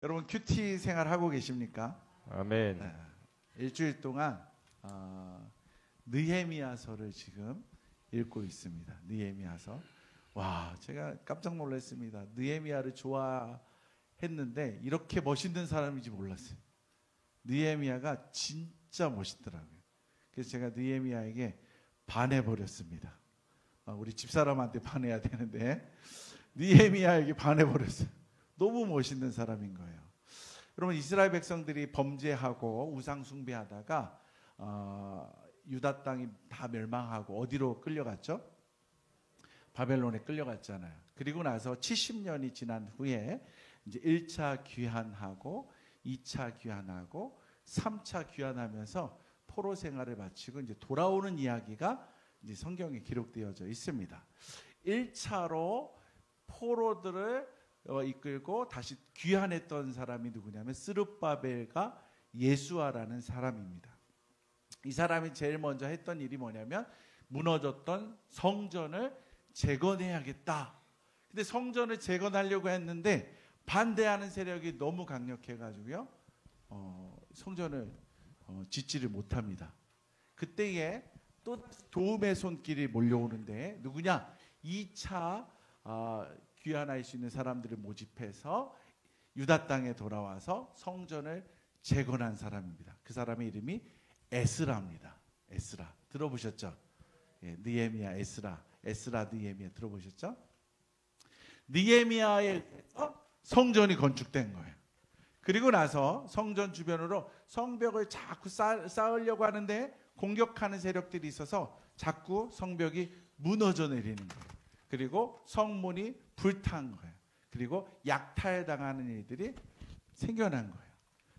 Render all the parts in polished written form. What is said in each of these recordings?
여러분 큐티 생활 하고 계십니까? 아멘. 네. 일주일 동안 느헤미야서를 지금 읽고 있습니다. 느헤미야서. 와, 제가 깜짝 놀랐습니다. 느헤미야를 좋아했는데 이렇게 멋있는 사람인지 몰랐어요. 느헤미야가 진짜 멋있더라고요. 그래서 제가 느헤미야에게 반해버렸습니다. 우리 집사람한테 반해야 되는데 느헤미야에게 반해버렸어요. 너무 멋있는 사람인 거예요. 여러분, 이스라엘 백성들이 범죄하고 우상 숭배하다가 유다 땅이 다 멸망하고 어디로 끌려갔죠? 바벨론에 끌려갔잖아요. 그리고 나서 70년이 지난 후에 이제 1차 귀환하고 2차 귀환하고 3차 귀환하면서 포로 생활을 마치고 이제 돌아오는 이야기가 이제 성경에 기록되어져 있습니다. 1차로 포로들을 이끌고 다시 귀환했던 사람이 누구냐면 스룹바벨과 예수아라는 사람입니다. 이 사람이 제일 먼저 했던 일이 뭐냐면 무너졌던 성전을 재건해야겠다. 근데 성전을 재건하려고 했는데 반대하는 세력이 너무 강력해가지고요, 성전을 짓지를 못합니다. 그때에 또 도움의 손길이 몰려오는데 누구냐? 2차 귀환할 수 있는 사람들을 모집해서 유다 땅에 돌아와서 성전을 재건한 사람입니다. 그 사람의 이름이 에스라입니다. 에스라 들어보셨죠? 예, 느헤미야, 에스라, 느헤미야 들어보셨죠? 느헤미야의 성전이 건축된 거예요. 그리고 나서 성전 주변으로 성벽을 자꾸 쌓으려고 하는데 공격하는 세력들이 있어서 자꾸 성벽이 무너져 내리는 거예요. 그리고 성문이 불탄 거예요. 그리고 약탈당하는 일들이 생겨난 거예요.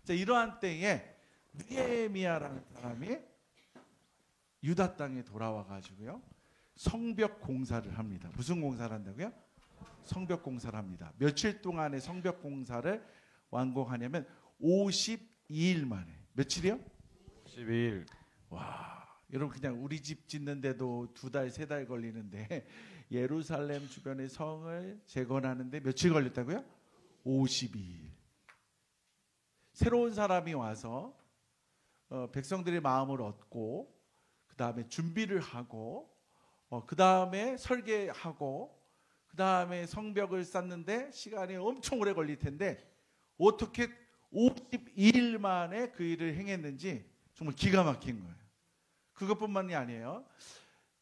자, 이러한 때에 느헤미야라는 사람이 유다 땅에 돌아와 가지고요, 성벽 공사를 합니다. 무슨 공사를 한다고요? 성벽 공사를 합니다. 며칠 동안의 성벽 공사를 완공하냐면 52일 만에. 며칠이요? 12일. 와, 여러분, 그냥 우리 집 짓는데도 2달, 3달 걸리는데 예루살렘 주변의 성을 재건하는데 며칠 걸렸다고요? 52일. 새로운 사람이 와서 백성들의 마음을 얻고, 그 다음에 준비를 하고, 그 다음에 설계하고, 그 다음에 성벽을 쌓는데 시간이 엄청 오래 걸릴 텐데 어떻게 52일 만에 그 일을 행했는지 정말 기가 막힌 거예요. 그것뿐만이 아니에요.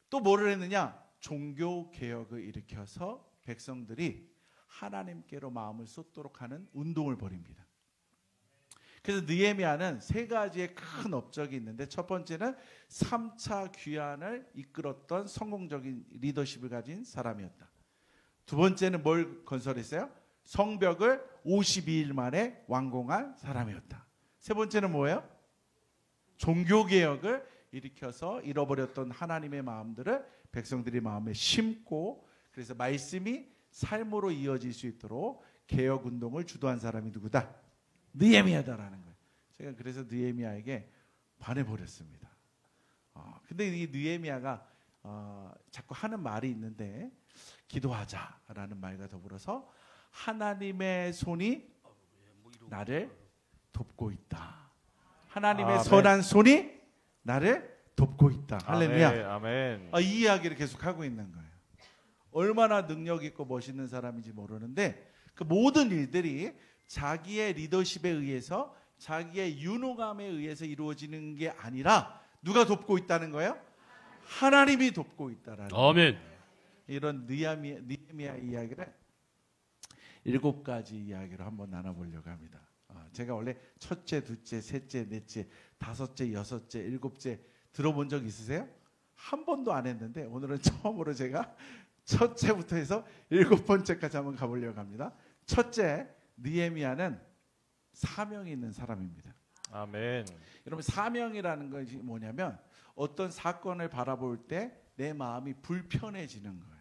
또 뭐를 했느냐? 종교 개혁을 일으켜서 백성들이 하나님께로 마음을 쏟도록 하는 운동을 벌입니다. 그래서 느헤미야는 3가지의 큰 업적이 있는데, 첫 번째는 3차 귀환을 이끌었던 성공적인 리더십을 가진 사람이었다. 두 번째는 뭘 건설했어요? 성벽을 52일 만에 완공한 사람이었다. 세 번째는 뭐예요? 종교개혁을 일으켜서 잃어버렸던 하나님의 마음들을 백성들이 마음에 심고, 그래서 말씀이 삶으로 이어질 수 있도록 개혁운동을 주도한 사람이 누구다? 느헤미야다라는 거예요. 제가 그래서 느헤미야에게 반해버렸습니다. 근데 이 느헤미야가 자꾸 하는 말이 있는데, 기도하자라는 말과 더불어서 하나님의 손이 나를 돕고 있다. 하나님의 선한 손이 나를 돕고 있다. 할렐루야. 아멘. 이 이야기를 계속 하고 있는 거예요. 얼마나 능력 있고 멋있는 사람인지 모르는데 그 모든 일들이 자기의 리더십에 의해서, 자기의 유능함에 의해서 이루어지는 게 아니라 누가 돕고 있다는 거예요? 하나님이 돕고 있다라는 아멘. 거예요. 이런 느헤미야 이야기를 7가지 이야기로 한번 나눠보려고 합니다. 제가 원래 첫째, 둘째, 셋째, 넷째, 5째, 6째, 7째 들어본 적 있으세요? 한 번도 안 했는데 오늘은 처음으로 제가 첫째부터 해서 7번째까지 한번 가보려고 합니다. 첫째, 느헤미야는 사명이 있는 사람입니다. 아멘. 여러분, 사명이라는 것이 뭐냐면 어떤 사건을 바라볼 때 내 마음이 불편해지는 거예요.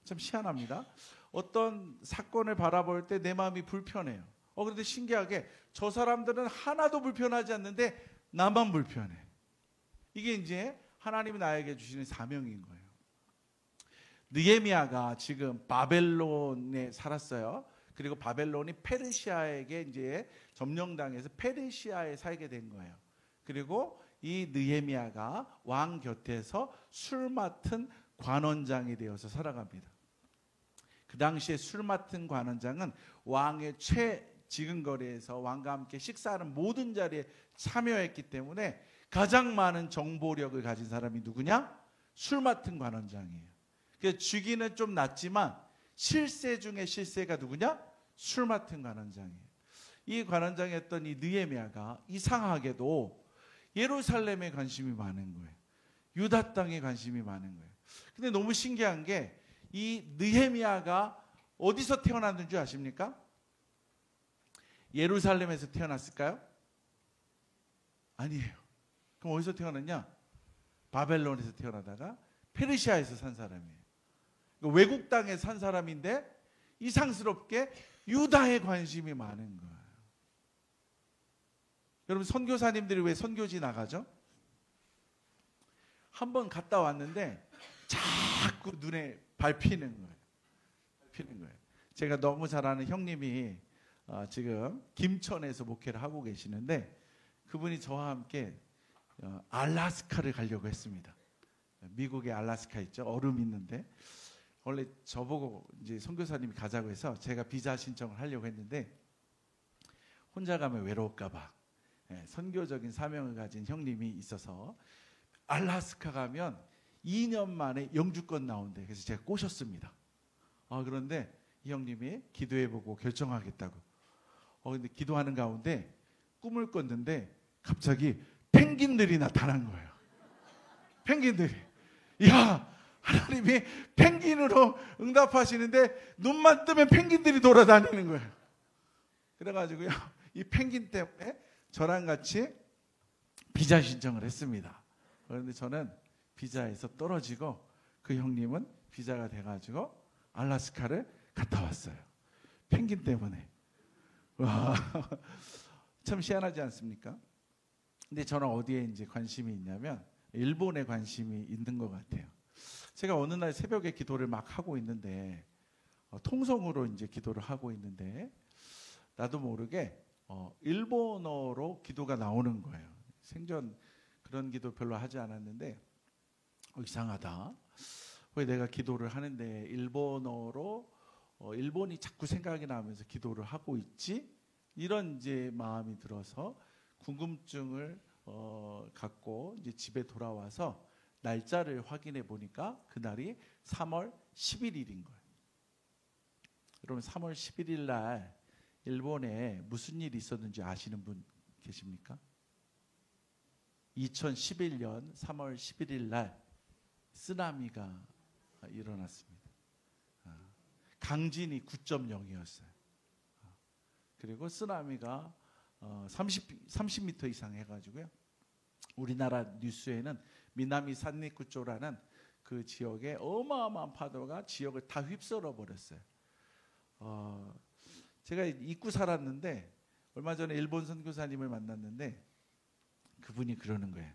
참 희한합니다. 어떤 사건을 바라볼 때 내 마음이 불편해요. 그런데 신기하게 저 사람들은 하나도 불편하지 않는데 나만 불편해. 이게 이제 하나님이 나에게 주시는 사명인 거예요. 느헤미야가 지금 바벨론에 살았어요. 그리고 바벨론이 페르시아에게 이제 점령당해서 페르시아에 살게 된 거예요. 그리고 이 느헤미야가 왕 곁에서 술 맡은 관원장이 되어서 살아갑니다. 그 당시에 술 맡은 관원장은 왕의 최지근거리에서 왕과 함께 식사하는 모든 자리에 참여했기 때문에 가장 많은 정보력을 가진 사람이 누구냐? 술 맡은 관원장이에요. 그래서 주기는 좀 낮지만 실세 중에 실세가 누구냐? 술 맡은 관원장이에요. 이 관원장이었던 이 느헤미야가 이상하게도 예루살렘에 관심이 많은 거예요. 유다 땅에 관심이 많은 거예요. 근데 너무 신기한 게 이 느헤미야가 어디서 태어났는 줄 아십니까? 예루살렘에서 태어났을까요? 아니에요. 그럼 어디서 태어났냐? 바벨론에서 태어나다가 페르시아에서 산 사람이에요. 외국 땅에 산 사람인데 이상스럽게 유다에 관심이 많은 거예요. 여러분 선교사님들이 왜 선교지 나가죠? 한번 갔다 왔는데 자꾸 눈에 밟히는 거예요. 밟히는 거예요. 제가 너무 잘 아는 형님이 지금 김천에서 목회를 하고 계시는데 그분이 저와 함께 알라스카를 가려고 했습니다. 미국의 알라스카 있죠. 얼음 있는데 원래 저보고 이제 선교사님이 가자고 해서 제가 비자 신청을 하려고 했는데 혼자 가면 외로울까봐 선교적인 사명을 가진 형님이 있어서 알라스카 가면 2년 만에 영주권 나온대. 그래서 제가 꼬셨습니다. 그런데 이 형님이 기도해보고 결정하겠다고. 근데 기도하는 가운데 꿈을 꿨는데 갑자기 펭귄들이 나타난 거예요. 펭귄들이. 야, 하나님이 펭귄으로 응답하시는데 눈만 뜨면 펭귄들이 돌아다니는 거예요. 그래가지고요, 이 펭귄 때문에 저랑 같이 비자 신청을 했습니다. 그런데 저는 비자에서 떨어지고 그 형님은 비자가 돼가지고 알라스카를 갔다 왔어요. 펭귄 때문에. 와, 참 희한하지 않습니까? 근데 저는 어디에 이제 관심이 있냐면 일본에 관심이 있는 것 같아요. 제가 어느 날 새벽에 기도를 막 하고 있는데 통성으로 이제 기도를 하고 있는데 나도 모르게 일본어로 기도가 나오는 거예요. 생전 그런 기도 별로 하지 않았는데 이상하다. 왜 내가 기도를 하는데 일본어로 일본이 자꾸 생각이 나면서 기도를 하고 있지? 이런 이제 마음이 들어서 궁금증을 갖고 이제 집에 돌아와서 날짜를 확인해 보니까 그날이 3월 11일인 거예요. 여러분 3월 11일 날 일본에 무슨 일이 있었는지 아시는 분 계십니까? 2011년 3월 11일 날 쓰나미가 일어났습니다. 강진이 9.0이었어요. 그리고 쓰나미가 30m 이상 해가지고요. 우리나라 뉴스에는 미나미 산리쿠초라는 그 지역에 어마어마한 파도가 지역을 다 휩쓸어 버렸어요. 제가 잊고 살았는데 얼마 전에 일본 선교사님을 만났는데 그분이 그러는 거예요.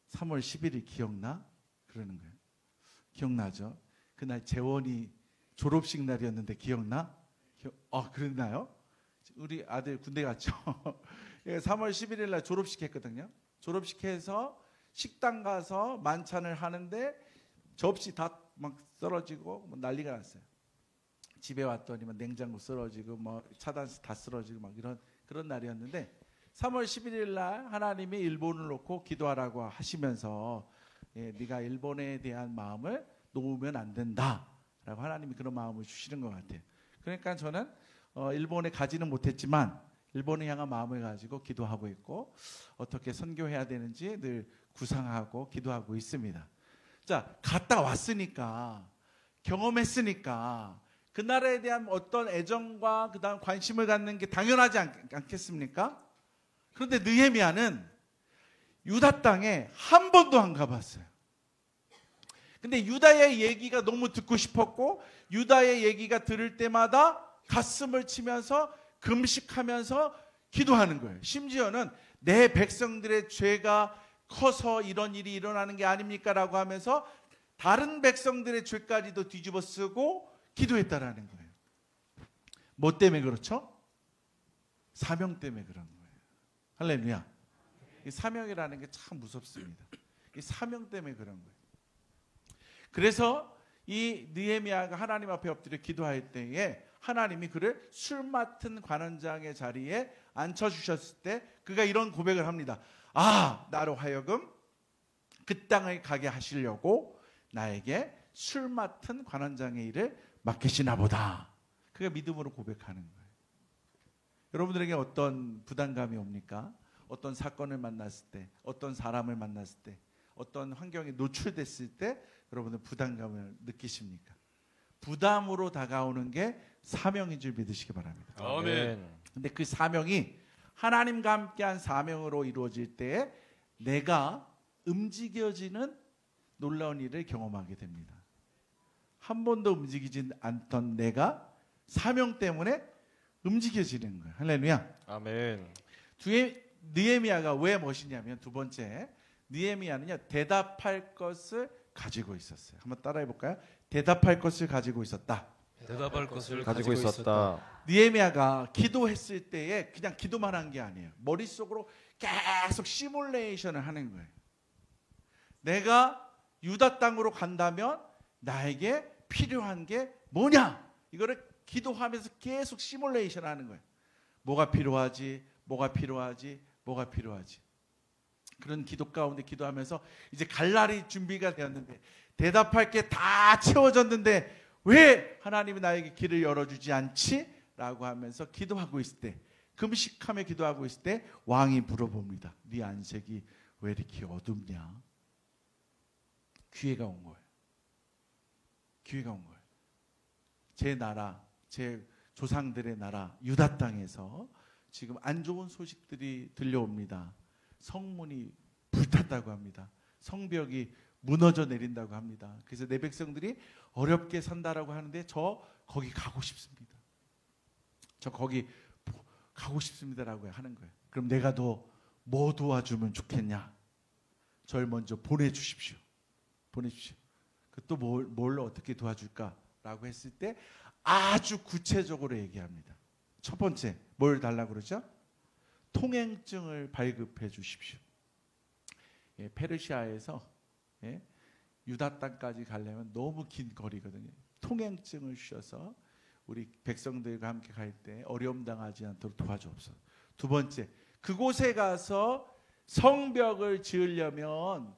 3월 11일 기억나? 그러는 거예요. 기억나죠? 그날 재원이 졸업식 날이었는데 기억나? 그랬나요? 우리 아들 군대 갔죠. 3월 11일 날 졸업식 했거든요. 졸업식 해서 식당 가서 만찬을 하는데 접시 다 막 쓰러지고 난리가 났어요. 집에 왔더니 냉장고 쓰러지고 차단스 다 쓰러지고 막 그런 날이었는데 3월 11일 날 하나님이 일본을 놓고 기도하라고 하시면서 네가 일본에 대한 마음을 놓으면 안 된다라고 하나님이 그런 마음을 주시는 것 같아요. 그러니까 저는 일본에 가지는 못했지만 일본을 향한 마음을 가지고 기도하고 있고 어떻게 선교해야 되는지 늘 구상하고 기도하고 있습니다. 자, 갔다 왔으니까 경험했으니까 그 나라에 대한 어떤 애정과 그다음 관심을 갖는 게 당연하지 않겠습니까? 그런데 느헤미야는 유다 땅에 한 번도 안 가봤어요. 근데 유다의 얘기가 너무 듣고 싶었고 유다의 얘기가 들을 때마다 가슴을 치면서 금식하면서 기도하는 거예요. 심지어는 내 백성들의 죄가 커서 이런 일이 일어나는 게 아닙니까? 라고 하면서 다른 백성들의 죄까지도 뒤집어 쓰고 기도했다라는 거예요. 뭐 때문에 그렇죠? 사명 때문에 그런 거예요. 할렐루야. 이 사명이라는 게 참 무섭습니다. 이 사명 때문에 그런 거예요. 그래서 이 느헤미야가 하나님 앞에 엎드려 기도할 때에 하나님이 그를 술 맡은 관원장의 자리에 앉혀주셨을 때 그가 이런 고백을 합니다. 아, 나로 하여금 그 땅을 가게 하시려고 나에게 술 맡은 관원장의 일을 맡기시나 보다. 그가 믿음으로 고백하는 거예요. 여러분들에게 어떤 부담감이 옵니까? 어떤 사건을 만났을 때, 어떤 사람을 만났을 때, 어떤 환경에 노출됐을 때 여러분은 부담감을 느끼십니까? 부담으로 다가오는 게 사명인 줄 믿으시기 바랍니다. 아멘. 근데 그 사명이 하나님과 함께한 사명으로 이루어질 때에 내가 움직여지는 놀라운 일을 경험하게 됩니다. 한 번도 움직이지 않던 내가 사명 때문에 움직여지는 거예요. 할렐루야. 아멘. 느헤미야가 왜 멋있냐면 두 번째, 느헤미야는요 대답할 것을 가지고 있었어요. 한번 따라해 볼까요? 대답할 것을 가지고 있었다. 대답할 것을 가지고 있었다. 느헤미야가 기도했을 때에 그냥 기도만 한 게 아니에요. 머릿속으로 계속 시뮬레이션을 하는 거예요. 내가 유다 땅으로 간다면 나에게 필요한 게 뭐냐? 이거를 기도하면서 계속 시뮬레이션 하는 거예요. 뭐가 필요하지? 뭐가 필요하지? 뭐가 필요하지? 그런 기도 가운데 기도하면서 이제 갈 날이 준비가 되었는데 대답할 게 다 채워졌는데 왜 하나님이 나에게 길을 열어주지 않지? 라고 하면서 기도하고 있을 때, 금식하며 기도하고 있을 때 왕이 물어봅니다. 네 안색이 왜 이렇게 어둡냐? 기회가 온 거예요. 기회가 온 거예요. 제 나라, 제 조상들의 나라 유다 땅에서 지금 안 좋은 소식들이 들려옵니다. 성문이 불탔다고 합니다. 성벽이 무너져 내린다고 합니다. 그래서 내 백성들이 어렵게 산다라고 하는데 저 거기 가고 싶습니다. 저 거기 가고 싶습니다라고 하는 거예요. 그럼 내가 더 뭐 도와주면 좋겠냐? 절 먼저 보내주십시오. 보내주십시오. 그 또 뭘 어떻게 도와줄까라고 했을 때 아주 구체적으로 얘기합니다. 첫 번째 뭘 달라고 그러죠? 통행증을 발급해 주십시오. 예, 페르시아에서 유다 땅까지 가려면 너무 긴 거리거든요. 통행증을 주셔서 우리 백성들과 함께 갈 때 어려움 당하지 않도록 도와주옵소서. 두 번째, 그곳에 가서 성벽을 지으려면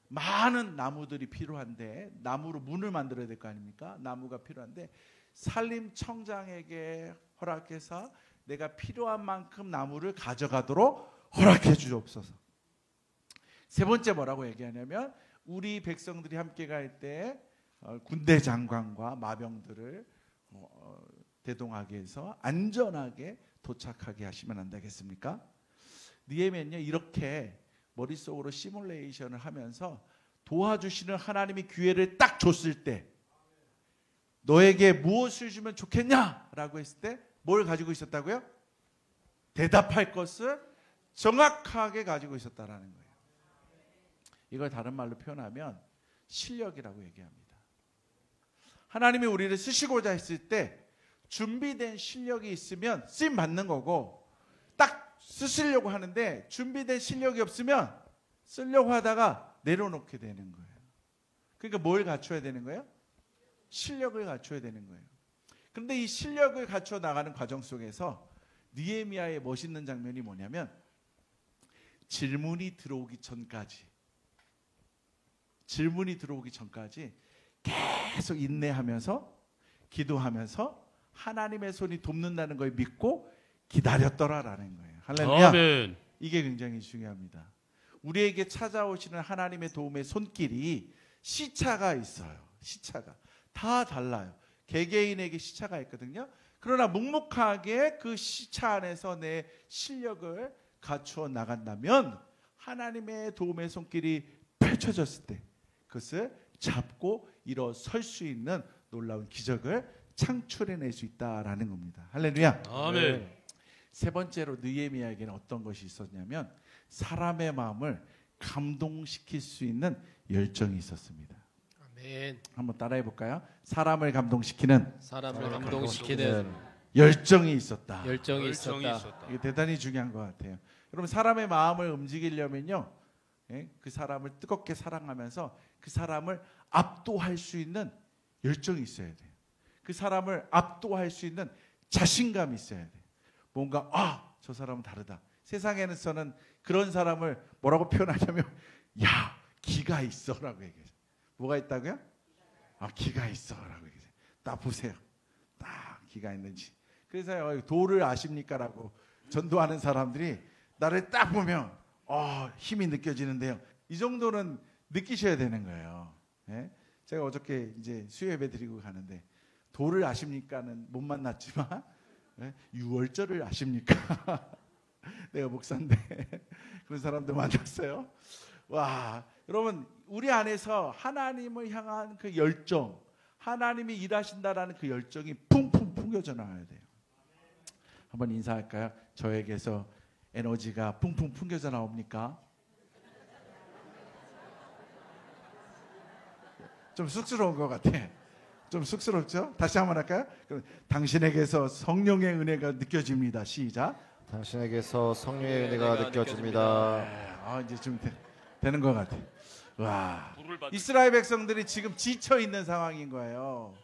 많은 나무들이 필요한데 나무로 문을 만들어야 될 거 아닙니까? 나무가 필요한데 산림청장에게 허락해서 내가 필요한 만큼 나무를 가져가도록 허락해 주옵소서. 세 번째 뭐라고 얘기하냐면 우리 백성들이 함께 갈 때 군대 장관과 마병들을 대동하게 해서 안전하게 도착하게 하시면 안 되겠습니까? 느헤미야는요 이렇게 머릿속으로 시뮬레이션을 하면서 도와주시는 하나님이 기회를 딱 줬을 때 너에게 무엇을 주면 좋겠냐라고 했을 때 뭘 가지고 있었다고요? 대답할 것을 정확하게 가지고 있었다라는 거예요. 이걸 다른 말로 표현하면 실력이라고 얘기합니다. 하나님이 우리를 쓰시고자 했을 때 준비된 실력이 있으면 쓰임 받는 거고 딱 쓰시려고 하는데 준비된 실력이 없으면 쓰려고 하다가 내려놓게 되는 거예요. 그러니까 뭘 갖춰야 되는 거예요? 실력을 갖춰야 되는 거예요. 그런데 이 실력을 갖춰 나가는 과정 속에서 느헤미야의 멋있는 장면이 뭐냐면 질문이 들어오기 전까지 계속 인내하면서 기도하면서 하나님의 손이 돕는다는 걸 믿고 기다렸더라라는 거예요. 할렐루야. 아멘. 이게 굉장히 중요합니다. 우리에게 찾아오시는 하나님의 도움의 손길이 시차가 있어요. 시차가 다 달라요. 개개인에게 시차가 있거든요. 그러나 묵묵하게 그 시차 안에서 내 실력을 갖추어 나간다면 하나님의 도움의 손길이 펼쳐졌을 때 그것을 잡고 일어설 수 있는 놀라운 기적을 창출해낼 수 있다라는 겁니다. 할렐루야. 아멘. 세 번째로 느헤미야에게는 어떤 것이 있었냐면 사람의 마음을 감동시킬 수 있는 열정이 있었습니다. 아멘. 한번 따라해 볼까요? 사람을 감동시키는 사람을 감동시키는 열정이 있었다. 열정이 있었다. 이게 대단히 중요한 것 같아요. 여러분 사람의 마음을 움직이려면요, 그 사람을 뜨겁게 사랑하면서 그 사람을 압도할 수 있는 열정이 있어야 돼요. 그 사람을 압도할 수 있는 자신감이 있어야 돼요. 뭔가 저 사람은 다르다. 세상에서는 그런 사람을 뭐라고 표현하냐면 야, 기가 있어라고 얘기해요. 뭐가 있다고요? 기가 있어라고 얘기해요. 딱 보세요. 딱 기가 있는지. 그래서 도를 아십니까라고 전도하는 사람들이 나를 딱 보면 힘이 느껴지는데요. 이 정도는 느끼셔야 되는 거예요. 예? 제가 어저께 이제 수요예배 드리고 가는데 도를 아십니까는 못 만났지만 유월절을 아십니까? 내가 목사인데 그런 사람들 만났어요. 와, 여러분 우리 안에서 하나님을 향한 그 열정, 하나님이 일하신다라는 그 열정이 풍풍 풍겨져 나와야 돼요. 한번 인사할까요? 저에게서 에너지가 풍풍 풍겨져 나옵니까? 좀 쑥스러운 것 같아. 좀 쑥스럽죠? 다시 한번 할까요? 그럼 당신에게서 성령의 은혜가 느껴집니다. 시작. 당신에게서 성령의 은혜가 느껴집니다. 이제 좀 되는 것 같아. 와, 이스라엘 백성들이 지금 지쳐 있는 상황인 거예요.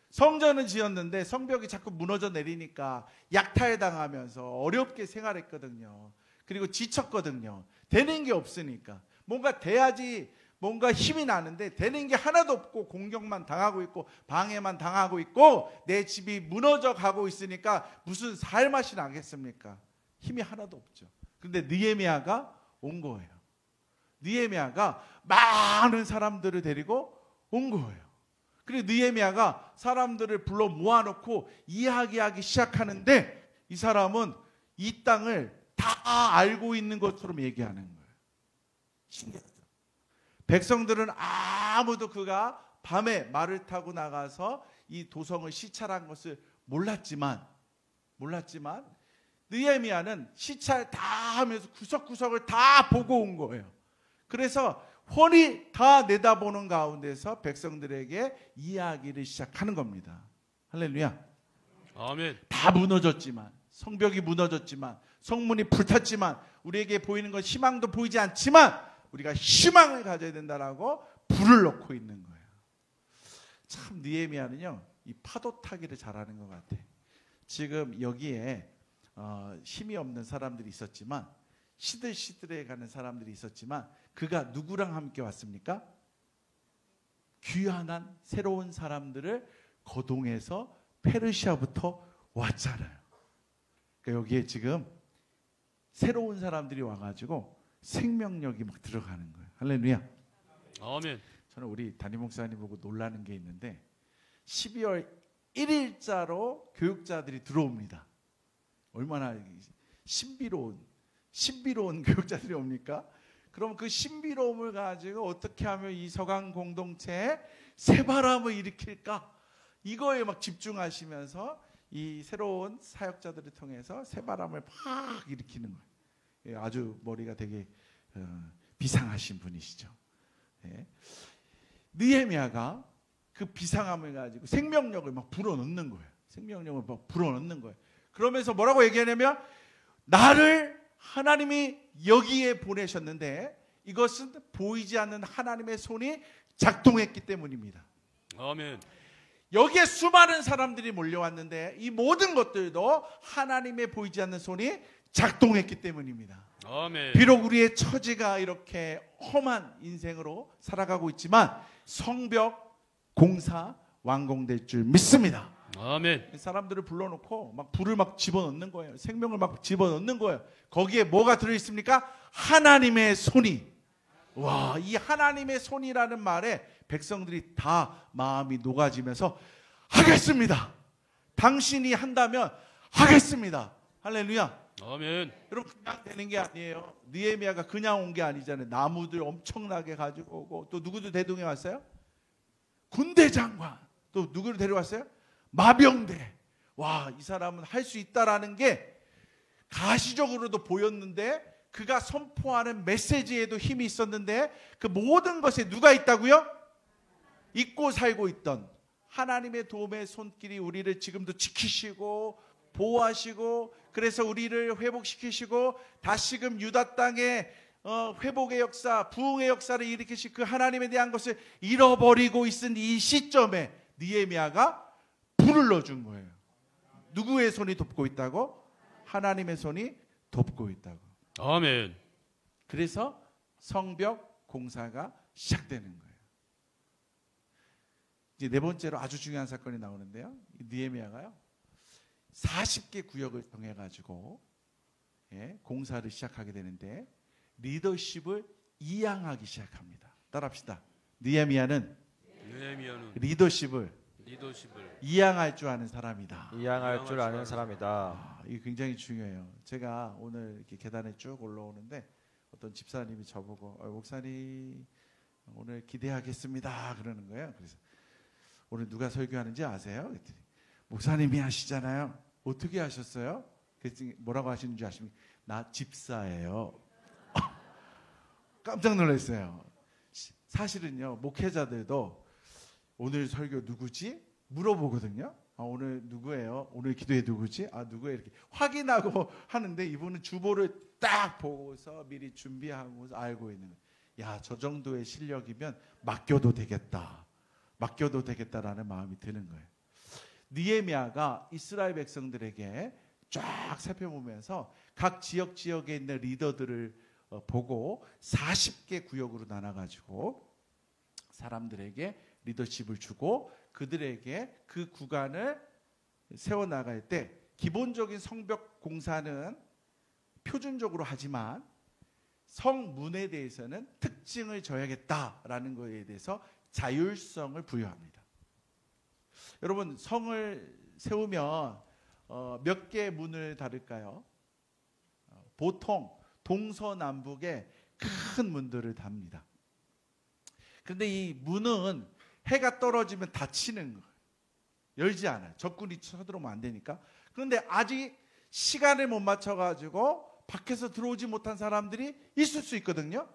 성전은 지었는데 성벽이 자꾸 무너져 내리니까 약탈 당하면서 어렵게 생활했거든요. 그리고 지쳤거든요. 되는 게 없으니까 뭔가 돼야지 뭔가 힘이 나는데 되는 게 하나도 없고 공격만 당하고 있고 방해만 당하고 있고 내 집이 무너져 가고 있으니까 무슨 살 맛이 나겠습니까? 힘이 하나도 없죠. 그런데 느헤미야가 온 거예요. 느헤미야가 많은 사람들을 데리고 온 거예요. 그리고 느헤미야가 사람들을 불러 모아놓고 이야기하기 시작하는데 이 사람은 이 땅을 다 알고 있는 것처럼 얘기하는 거예요. 신기하죠. 백성들은 아무도 그가 밤에 말을 타고 나가서 이 도성을 시찰한 것을 몰랐지만 느헤미야는 시찰 다 하면서 구석구석을 다 보고 온 거예요. 그래서 훤히 다 내다보는 가운데서 백성들에게 이야기를 시작하는 겁니다. 할렐루야. 아멘. 다 무너졌지만, 성벽이 무너졌지만, 성문이 불탔지만, 우리에게 보이는 건 희망도 보이지 않지만 우리가 희망을 가져야 된다라고 불을 넣고 있는 거예요. 참 느헤미야는요, 이 파도 타기를 잘하는 것 같아. 지금 여기에 힘이 없는 사람들이 있었지만, 시들시들해 가는 사람들이 있었지만, 그가 누구랑 함께 왔습니까? 귀환한 새로운 사람들을 거동해서 페르시아부터 왔잖아요. 그러니까 여기에 지금 새로운 사람들이 와가지고 생명력이 막 들어가는 거예요. 할렐루야. 아멘. 저는 우리 담임 목사님 보고 놀라는 게 있는데 12월 1일자로 교육자들이 들어옵니다. 얼마나 신비로운 교육자들이 옵니까? 그럼 그 신비로움을 가지고 어떻게 하면 이 서강 공동체에 새바람을 일으킬까? 이거에 막 집중하시면서 이 새로운 사역자들을 통해서 새바람을 팍 일으키는 거예요. 아주 머리가 되게 비상하신 분이시죠. 네. 느헤미야가 그 비상함을 가지고 생명력을 막 불어넣는 거예요. 생명력을 막 불어넣는 거예요. 그러면서 뭐라고 얘기하냐면 나를 하나님이 여기에 보내셨는데 이것은 보이지 않는 하나님의 손이 작동했기 때문입니다. 아멘. 여기에 수많은 사람들이 몰려왔는데 이 모든 것들도 하나님의 보이지 않는 손이 작동했기 때문입니다. 아멘. 비록 우리의 처지가 이렇게 험한 인생으로 살아가고 있지만 성벽 공사 완공될 줄 믿습니다. 아멘. 사람들을 불러놓고 막 불을 막 집어넣는 거예요. 생명을 막 집어넣는 거예요. 거기에 뭐가 들어있습니까? 하나님의 손이. 와, 이 하나님의 손이라는 말에 백성들이 다 마음이 녹아지면서 하겠습니다. 당신이 한다면 하겠습니다. 할렐루야. 아멘. 여러분 그냥 되는 게 아니에요. 느헤미야가 그냥 온 게 아니잖아요. 나무들 엄청나게 가지고 오고 또 누구도 대동해 왔어요? 군대 장관. 또 누구를 데려왔어요? 마병대. 와, 이 사람은 할 수 있다라는 게 가시적으로도 보였는데 그가 선포하는 메시지에도 힘이 있었는데 그 모든 것에 누가 있다고요? 잊고 살고 있던 하나님의 도움의 손길이 우리를 지금도 지키시고 보호하시고, 그래서 우리를 회복시키시고 다시금 유다 땅에 회복의 역사, 부흥의 역사를 일으키신 그 하나님에 대한 것을 잃어버리고 있은 이 시점에 느헤미야가 불을 넣어준 거예요. 누구의 손이 돕고 있다고? 하나님의 손이 돕고 있다고. 아멘. 그래서 성벽 공사가 시작되는 거예요. 이제 네 번째로 아주 중요한 사건이 나오는데요. 느헤미야가요 40개 구역을 정해가지고 공사를 시작하게 되는데 리더십을 이양하기 시작합니다. 따라합시다. 느헤미야는 리더십을 이양할 줄 아는 사람이다. 이양할 줄 아는 사람이다. 이게 굉장히 중요해요. 제가 오늘 이렇게 계단에 쭉 올라오는데 어떤 집사님이 저보고 목사님 오늘 기대하겠습니다 그러는 거예요. 그래서 오늘 누가 설교하는지 아세요? 그랬더니 목사님이 하시잖아요. 어떻게 하셨어요? 그랬더니 뭐라고 하시는 줄 아십니까? 나 집사예요. 깜짝 놀랐어요. 사실은요 목회자들도 오늘 설교 누구지? 물어보거든요. 오늘 누구예요? 오늘 기도회 누구지? 누구예요? 이렇게 확인하고 하는데 이분은 주보를 딱 보고서 미리 준비하고 알고 있는 거예요. 야, 저 정도의 실력이면 맡겨도 되겠다. 맡겨도 되겠다라는 마음이 드는 거예요. 느헤미야가 이스라엘 백성들에게 쫙 살펴보면서 각 지역에 있는 리더들을 보고 40개 구역으로 나눠가지고 사람들에게 리더십을 주고 그들에게 그 구간을 세워나갈 때 기본적인 성벽 공사는 표준적으로 하지만 성문에 대해서는 특징을 줘야겠다라는 것에 대해서 자율성을 부여합니다. 여러분 성을 세우면 몇 개의 문을 닫을까요? 보통 동서남북에 큰 문들을 답니다. 그런데 이 문은 해가 떨어지면 닫히는 거예요. 열지 않아요. 적군이 쳐들어오면 안 되니까. 그런데 아직 시간을 못 맞춰가지고 밖에서 들어오지 못한 사람들이 있을 수 있거든요.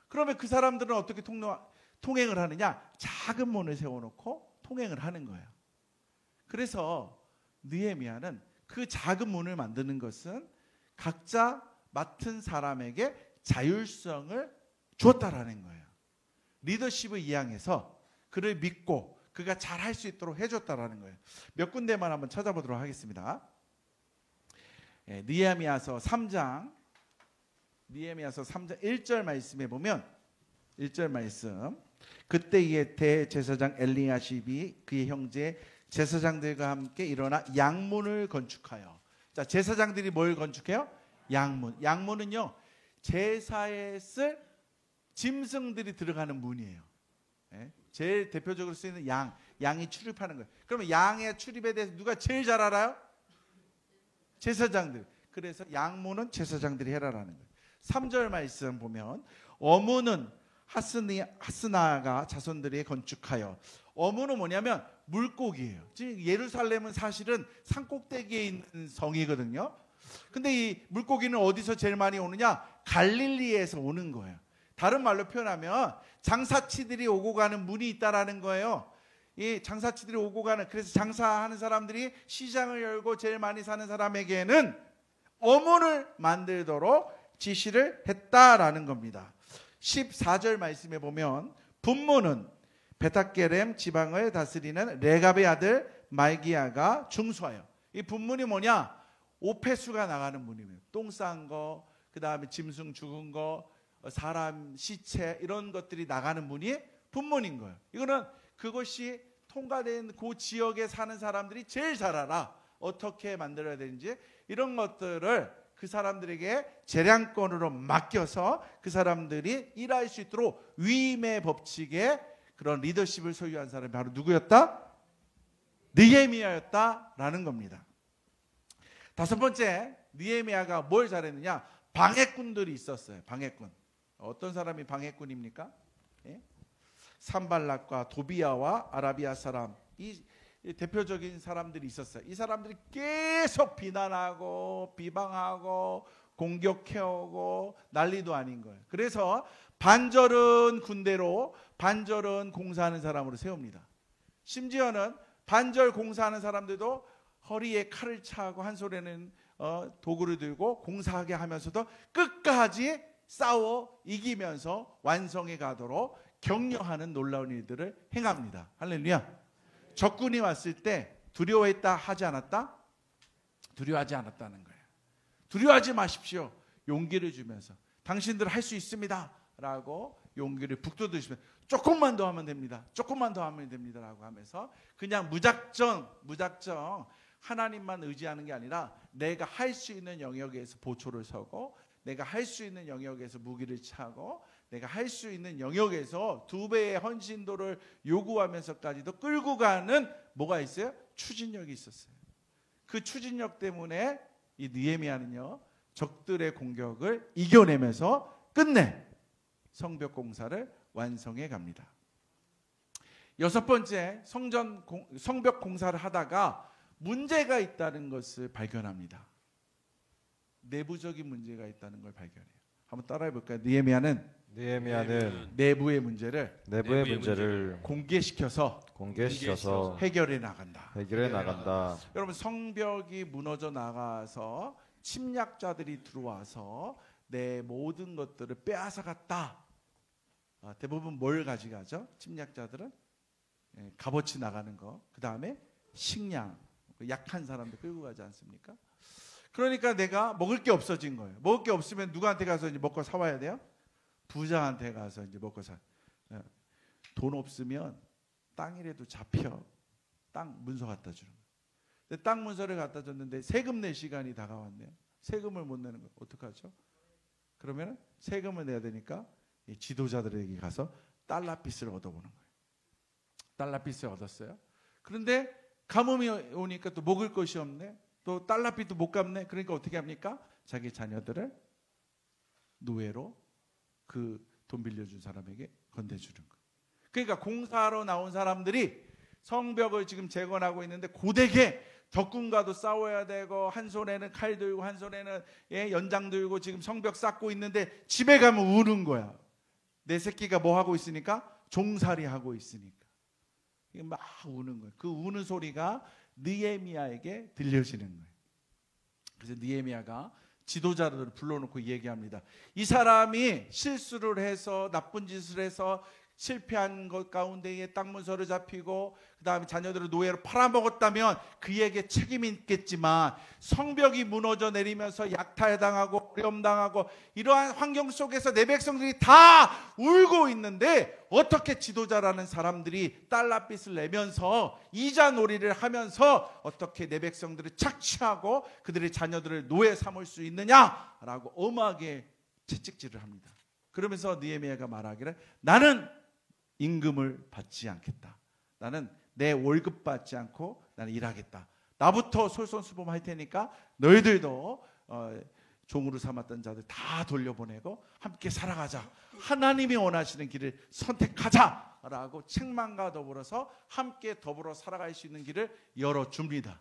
그러면 그 사람들은 어떻게 통행을 하느냐? 작은 문을 세워놓고 통행을 하는 거예요. 그래서 느헤미야는 그 작은 문을 만드는 것은 각자 맡은 사람에게 자율성을 주었다라는 거예요. 리더십을 이양해서 그를 믿고 그가 잘할 수 있도록 해줬다라는 거예요. 몇 군데만 한번 찾아보도록 하겠습니다. 느헤미야서 3장 1절 말씀에 보면 1절 말씀, 그때 이에 대제사장 엘리야십이 그의 형제 제사장들과 함께 일어나 양문을 건축하여. 자, 제사장들이 뭘 건축해요? 양문. 양문은요 제사에 쓸 짐승들이 들어가는 문이에요. 제일 대표적으로 쓰이는 양이 출입하는 거예요. 그러면 양의 출입에 대해서 누가 제일 잘 알아요? 제사장들. 그래서 양문은 제사장들이 해라라는 거예요. 3절 말씀 보면 어문은 하스나가 자손들이 건축하여. 어문은 뭐냐면 물고기예요. 지금 예루살렘은 사실은 산꼭대기에 있는 성이거든요. 근데 이 물고기는 어디서 제일 많이 오느냐? 갈릴리에서 오는 거예요. 다른 말로 표현하면 장사치들이 오고 가는 문이 있다라는 거예요. 이 장사치들이 오고 가는, 그래서 장사하는 사람들이 시장을 열고 제일 많이 사는 사람에게는 어문을 만들도록 지시를 했다라는 겁니다. 14절 말씀에 보면 분문은 베타게렘 지방을 다스리는 레갑의 아들 말기야가 중수하여. 이 분문이 뭐냐? 오폐수가 나가는 문입니다. 똥 싼 거, 그 다음에 짐승 죽은 거, 사람 시체 이런 것들이 나가는 문이 분문인 거예요. 이거는 그것이 통과된 그 지역에 사는 사람들이 제일 잘 알아. 어떻게 만들어야 되는지 이런 것들을 그 사람들에게 재량권으로 맡겨서 그 사람들이 일할 수 있도록 위임의 법칙에 그런 리더십을 소유한 사람이 바로 누구였다? 느헤미야였다라는 겁니다. 다섯 번째, 느헤미야가 뭘 잘했느냐? 방해꾼들이 있었어요. 방해꾼. 어떤 사람이 방해꾼입니까? 산발락과 도비야와 아라비아 사람, 이 대표적인 사람들이 있었어요. 이 사람들이 계속 비난하고 비방하고 공격해오고 난리도 아닌 거예요. 그래서 반절은 군대로 반절은 공사하는 사람으로 세웁니다. 심지어는 반절 공사하는 사람들도 허리에 칼을 차고 한 손에는 도구를 들고 공사하게 하면서도 끝까지 싸워 이기면서 완성해 가도록 격려하는 놀라운 일들을 행합니다. 할렐루야. 적군이 왔을 때 두려워했다 하지 않았다? 두려워하지 않았다는 거예요. 두려워하지 마십시오. 용기를 주면서 당신들 할 수 있습니다 라고 용기를 북돋으시면 조금만 더 하면 됩니다. 조금만 더 하면 됩니다 라고 하면서 그냥 무작정 하나님만 의지하는 게 아니라 내가 할 수 있는 영역에서 보초를 서고 내가 할 수 있는 영역에서 무기를 차고 내가 할 수 있는 영역에서 2배의 헌신도를 요구하면서까지도 끌고 가는 뭐가 있어요? 추진력이 있었어요. 그 추진력 때문에 이 느헤미야는요 적들의 공격을 이겨내면서 끝내 성벽 공사를 완성해 갑니다. 6번째, 성벽 공사를 하다가 문제가 있다는 것을 발견합니다. 내부적인 문제가 있다는 걸 발견해요. 한번 따라해 볼까요? 느헤미야는 내부의 문제를 공개시켜서 해결해 나간다. 여러분, 성벽이 무너져 나가서 침략자들이 들어와서 내 모든 것들을 빼앗아갔다. 대부분 뭘 가져가죠? 침략자들은 값어치 나가는 거, 그 다음에 식량, 약한 사람들 끌고 가지 않습니까? 그러니까 내가 먹을 게 없어진 거예요. 먹을 게 없으면 누구한테 가서 이제 먹고 사와야 돼요? 부자한테 가서 이제 먹고 사. 돈 없으면 땅이라도 잡혀 땅 문서 갖다 주는 거예요. 근데 땅 문서를 갖다 줬는데 세금 낼 시간이 다가왔네요. 세금을 못 내는 거 어떡하죠? 그러면 세금을 내야 되니까 이 지도자들에게 가서 달러빚을 얻어보는 거예요. 달러빚을 얻었어요. 그런데 가뭄이 오니까 또 먹을 것이 없네. 또 달러빚도 못 갚네. 그러니까 어떻게 합니까? 자기 자녀들을 노예로 그 돈 빌려준 사람에게 건네주는 거예요. 그러니까 공사하러 나온 사람들이 성벽을 지금 재건하고 있는데 고되게 적군과도 싸워야 되고 한 손에는 칼 들고 한 손에는 연장 들고 지금 성벽 쌓고 있는데 집에 가면 우는 거야. 내 새끼가 뭐 하고 있으니까? 종살이 하고 있으니까. 막 우는 거예요. 그 우는 소리가 느헤미야에게 들려지는 거예요. 그래서 느헤미야가 지도자들을 불러놓고 얘기합니다. 이 사람이 실수를 해서 나쁜 짓을 해서 실패한 것 가운데에 땅 문서를 잡히고 그 다음에 자녀들을 노예로 팔아먹었다면 그에게 책임이 있겠지만 성벽이 무너져 내리면서 약탈당하고 어려움당하고 이러한 환경 속에서 내 백성들이 다 울고 있는데 어떻게 지도자라는 사람들이 달러빚을 내면서 이자놀이를 하면서 어떻게 내 백성들을 착취하고 그들의 자녀들을 노예 삼을 수 있느냐라고 엄하게 채찍질을 합니다. 그러면서 느헤미야가 말하기를 나는 임금을 받지 않겠다. 나는 내 월급 받지 않고 나는 일하겠다. 나부터 솔선수범할 테니까 너희들도 종으로 삼았던 자들 다 돌려보내고 함께 살아가자. 하나님이 원하시는 길을 선택하자라고 책망과 더불어서 함께 더불어 살아갈 수 있는 길을 열어줍니다.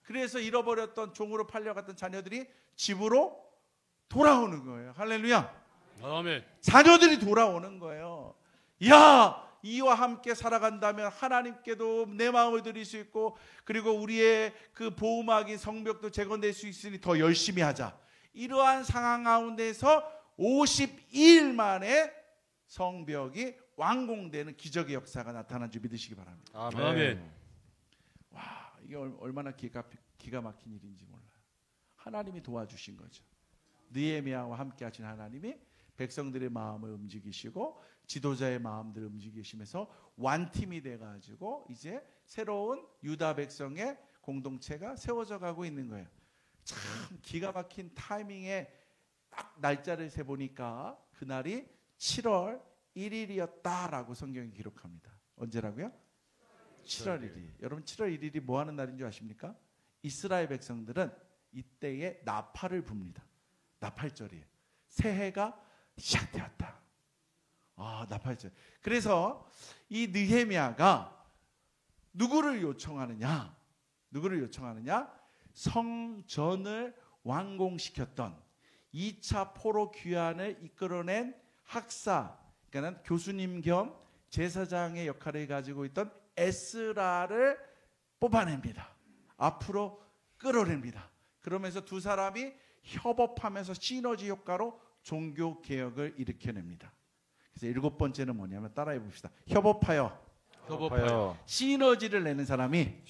그래서 잃어버렸던 종으로 팔려갔던 자녀들이 집으로 돌아오는 거예요. 할렐루야. 아멘. 자녀들이 돌아오는 거예요. 야, 이와 함께 살아간다면 하나님께도 내 마음을 드릴 수 있고 그리고 우리의 그 보호막인 성벽도 재건될 수 있으니 더 열심히 하자. 이러한 상황 가운데서 52일 만에 성벽이 완공되는 기적의 역사가 나타난 줄 믿으시기 바랍니다. 아멘. 와, 이게 얼마나 기가 막힌 일인지 몰라요. 하나님이 도와주신 거죠. 느헤미야와 함께 하신 하나님이 백성들의 마음을 움직이시고 지도자의 마음들을 움직이시면서 완팀이 돼가지고 이제 새로운 유다 백성의 공동체가 세워져 가고 있는 거예요. 참 기가 막힌 타이밍에 딱 날짜를 세보니까 그날이 7월 1일이었다라고 성경이 기록합니다. 언제라고요? 7월 1일. 여러분 7월 1일이 뭐 하는 날인 줄 아십니까? 이스라엘 백성들은 이때에 나팔을 붑니다. 나팔절이에요. 새해가 시작되었다. 나팔절. 그래서 이 느헤미야가 누구를 요청하느냐? 성전을 완공시켰던 2차 포로 귀환을 이끌어낸 학사, 그러니까 교수님 겸 제사장의 역할을 가지고 있던 에스라를 뽑아냅니다. 앞으로 끌어냅니다. 그러면서 두 사람이 협업하면서 시너지 효과로 종교 개혁을 일으켜냅니다. 그래서 7번째는 뭐냐면 따라해 봅시다. 협업하여 시너지를 내는 사람이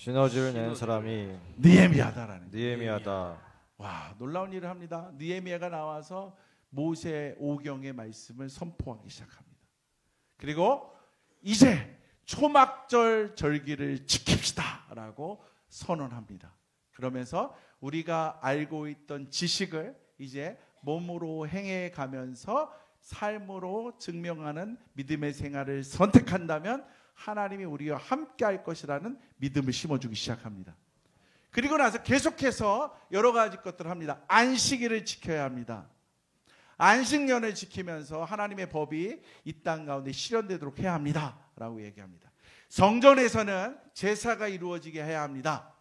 느헤미야다라는 느헤미야다. 와, 놀라운 일을 합니다. 느헤미야가 나와서 모세 오경의 말씀을 선포하기 시작합니다. 그리고 이제 초막절 절기를 지킵시다 라고 선언합니다. 그러면서 우리가 알고 있던 지식을 이제 몸으로 행해 가면서 삶으로 증명하는 믿음의 생활을 선택한다면 하나님이 우리와 함께 할 것이라는 믿음을 심어주기 시작합니다. 그리고 나서 계속해서 여러 가지 것들을 합니다. 안식일을 지켜야 합니다. 안식년을 지키면서 하나님의 법이 이 땅 가운데 실현되도록 해야 합니다 라고 얘기합니다. 성전에서는 제사가 이루어지게 해야 합니다.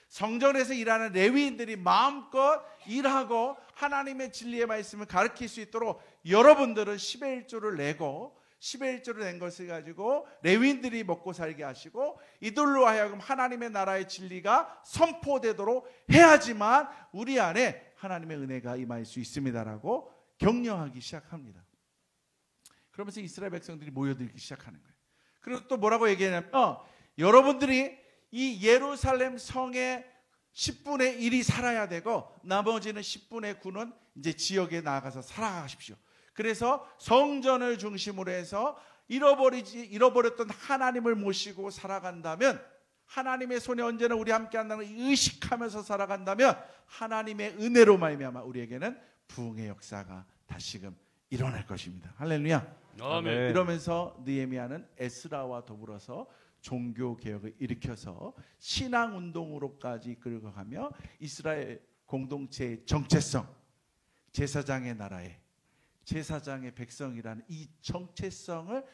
성전에서 일하는 레위인들이 마음껏 일하고 하나님의 진리의 말씀을 가르칠 수 있도록 여러분들은 10의 1조를 내고 10의 1조를 낸 것을 가지고 레위인들이 먹고 살게 하시고 이들로 하여금 하나님의 나라의 진리가 선포되도록 해야지만 우리 안에 하나님의 은혜가 임할 수 있습니다라고 격려하기 시작합니다. 그러면서 이스라엘 백성들이 모여들기 시작하는 거예요. 그리고 또 뭐라고 얘기하냐면 여러분들이 이 예루살렘 성의 10분의 1이 살아야 되고 나머지는 10분의 9는 이제 지역에 나가서 살아가십시오. 그래서 성전을 중심으로 해서 잃어버렸던 하나님을 모시고 살아간다면 하나님의 손이 언제나 우리 함께 한다는 걸 의식하면서 살아간다면 하나님의 은혜로 말미암아 우리에게는 부흥의 역사가 다시금 일어날 것입니다. 할렐루야. 아멘. 이러면서 느헤미야는 에스라와 더불어서 종교 개혁을 일으켜서 신앙 운동으로까지 이끌고 가며 이스라엘 공동체의 정체성, 제사장의 나라에 제사장의 백성이라는 이 정체성을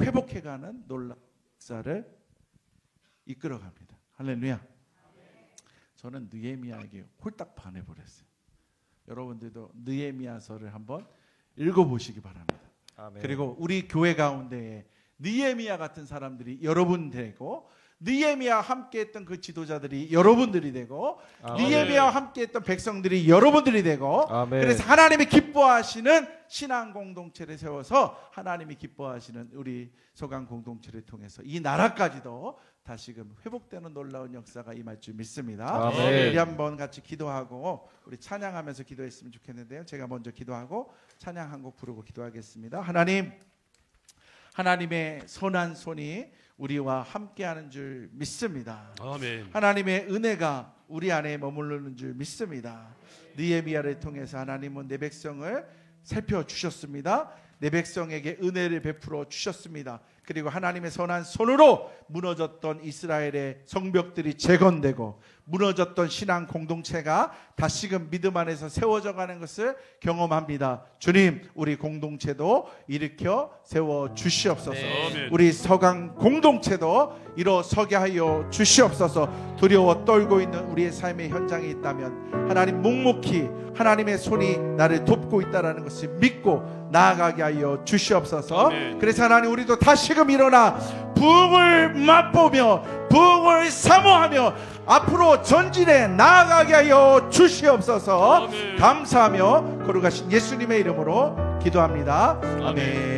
회복해가는 놀라운 역사를 이끌어갑니다. 할렐루야. 저는 느헤미야에게 홀딱 반해버렸어요. 여러분들도 느헤미야서를 한번 읽어보시기 바랍니다. 아멘. 그리고 우리 교회 가운데에 느헤미야 같은 사람들이 여러분 되고 느헤미야와 함께했던 그 지도자들이 여러분들이 되고 느헤미야와 함께했던 백성들이 여러분들이 되고 아멘. 그래서 하나님이 기뻐하시는 신앙 공동체를 세워서 하나님이 기뻐하시는 우리 소강 공동체를 통해서 이 나라까지도 다시금 회복되는 놀라운 역사가 임할 줄 믿습니다. 아멘. 우리 한번 같이 기도하고 우리 찬양하면서 기도했으면 좋겠는데요. 제가 먼저 기도하고 찬양 한 곡 부르고 기도하겠습니다. 하나님의 선한 손이 우리와 함께하는 줄 믿습니다. 아멘. 하나님의 은혜가 우리 안에 머무르는 줄 믿습니다. 느헤미야를 통해서 하나님은 내 백성을 살펴주셨습니다. 내 백성에게 은혜를 베풀어 주셨습니다. 그리고 하나님의 선한 손으로 무너졌던 이스라엘의 성벽들이 재건되고 무너졌던 신앙 공동체가 다시금 믿음 안에서 세워져 가는 것을 경험합니다. 주님, 우리 공동체도 일으켜 세워 주시옵소서. 네. 우리 서강 공동체도 일어서게 하여 주시옵소서. 두려워 떨고 있는 우리의 삶의 현장에 있다면 하나님 묵묵히 하나님의 손이 나를 돕고 있다는 것을 믿고 나아가게 하여 주시옵소서. 아멘. 그래서 하나님, 우리도 다시금 일어나 부흥을 맛보며 부흥을 사모하며 앞으로 전진해 나아가게 하여 주시옵소서. 아멘. 감사하며 거룩하신 예수님의 이름으로 기도합니다. 아멘.